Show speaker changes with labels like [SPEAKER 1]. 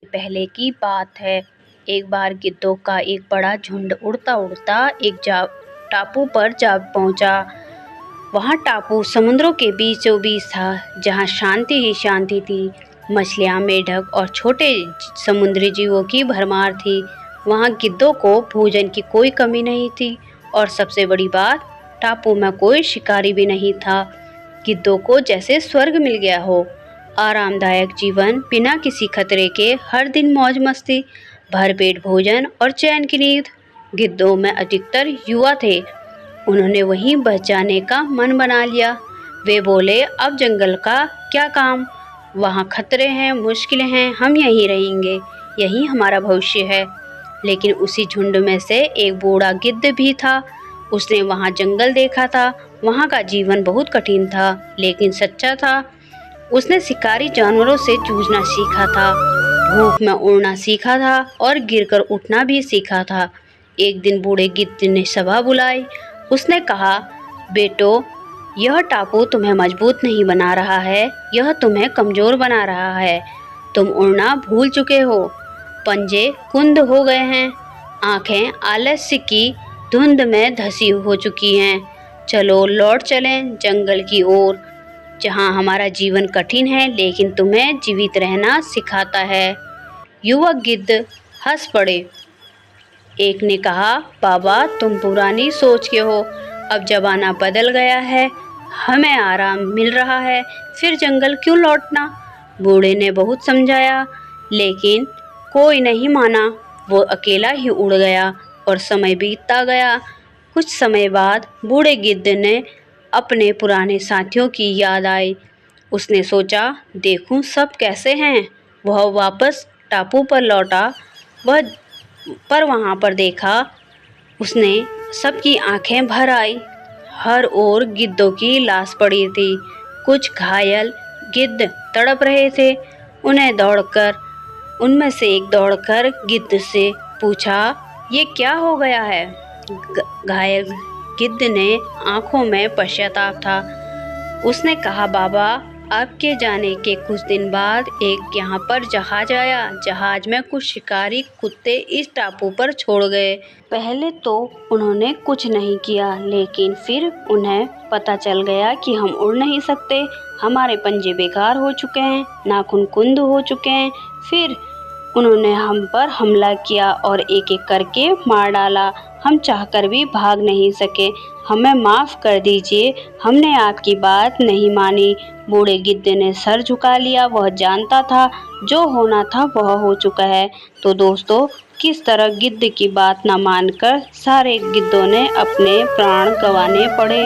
[SPEAKER 1] पहले की बात है। एक बार गिद्धों का एक बड़ा झुंड उड़ता उड़ता एक टापू पर जा पहुंचा। वहां टापू समुद्रों के बीचों बीच था, जहां शांति ही शांति थी। मछलियां, मेढक और छोटे समुद्री जीवों की भरमार थी। वहां गिद्धों को भोजन की कोई कमी नहीं थी और सबसे बड़ी बात, टापू में कोई शिकारी भी नहीं था। गिद्धों को जैसे स्वर्ग मिल गया हो। आरामदायक जीवन, बिना किसी खतरे के, हर दिन मौज मस्ती, भरपेट भोजन और चैन की नींद। गिद्धों में अधिकतर युवा थे। उन्होंने वहीं बस जाने का मन बना लिया। वे बोले, अब जंगल का क्या काम, वहाँ खतरे हैं, मुश्किलें हैं, हम यहीं रहेंगे, यही हमारा भविष्य है। लेकिन उसी झुंड में से एक बूढ़ा गिद्ध भी था। उसने वहाँ जंगल देखा था। वहाँ का जीवन बहुत कठिन था, लेकिन सच्चा था। उसने शिकारी जानवरों से जूझना सीखा था, धूप में उड़ना सीखा था और गिरकर उठना भी सीखा था। एक दिन बूढ़े गिद्ध ने सभा बुलाई। उसने कहा, बेटो, यह टापू तुम्हें मजबूत नहीं बना रहा है, यह तुम्हें कमजोर बना रहा है। तुम उड़ना भूल चुके हो, पंजे कुंद हो गए हैं, आंखें आलस्य की धुंध में धसी हो चुकी हैं। चलो लौट चलें जंगल की ओर, जहां हमारा जीवन कठिन है लेकिन तुम्हें जीवित रहना सिखाता है। युवक गिद्ध हंस पड़े। एक ने कहा, बाबा, तुम पुरानी सोच के हो, अब जमाना बदल गया है, हमें आराम मिल रहा है, फिर जंगल क्यों लौटना। बूढ़े ने बहुत समझाया, लेकिन कोई नहीं माना। वो अकेला ही उड़ गया और समय बीतता गया। कुछ समय बाद बूढ़े गिद्ध ने अपने पुराने साथियों की याद आई। उसने सोचा, देखूं सब कैसे हैं। वह वापस टापू पर लौटा। पर वहाँ पर देखा उसने, सबकी आंखें भर आई। हर ओर गिद्धों की लाश पड़ी थी। कुछ घायल गिद्ध तड़प रहे थे। उनमें से एक दौड़कर गिद्ध से पूछा, ये क्या हो गया है। घायल गिद्ध ने आंखों में पश्चाताप था। उसने कहा, बाबा, आपके जाने के कुछ दिन बाद एक यहाँ पर जहाज आया। जहाज में कुछ शिकारी कुत्ते इस टापू पर छोड़ गए। पहले तो उन्होंने कुछ नहीं किया, लेकिन फिर उन्हें पता चल गया कि हम उड़ नहीं सकते, हमारे पंजे बेकार हो चुके हैं, नाखून कुंद हो चुके हैं। फिर उन्होंने हम पर हमला किया और एक एक करके मार डाला। हम चाहकर भी भाग नहीं सके, हमें माफ़ कर दीजिए, हमने आपकी बात नहीं मानी। बूढ़े गिद्ध ने सर झुका लिया। वह जानता था जो होना था वह हो चुका है। तो दोस्तों, किस तरह गिद्ध की बात न मानकर सारे गिद्धों ने अपने प्राण गंवाने पड़े।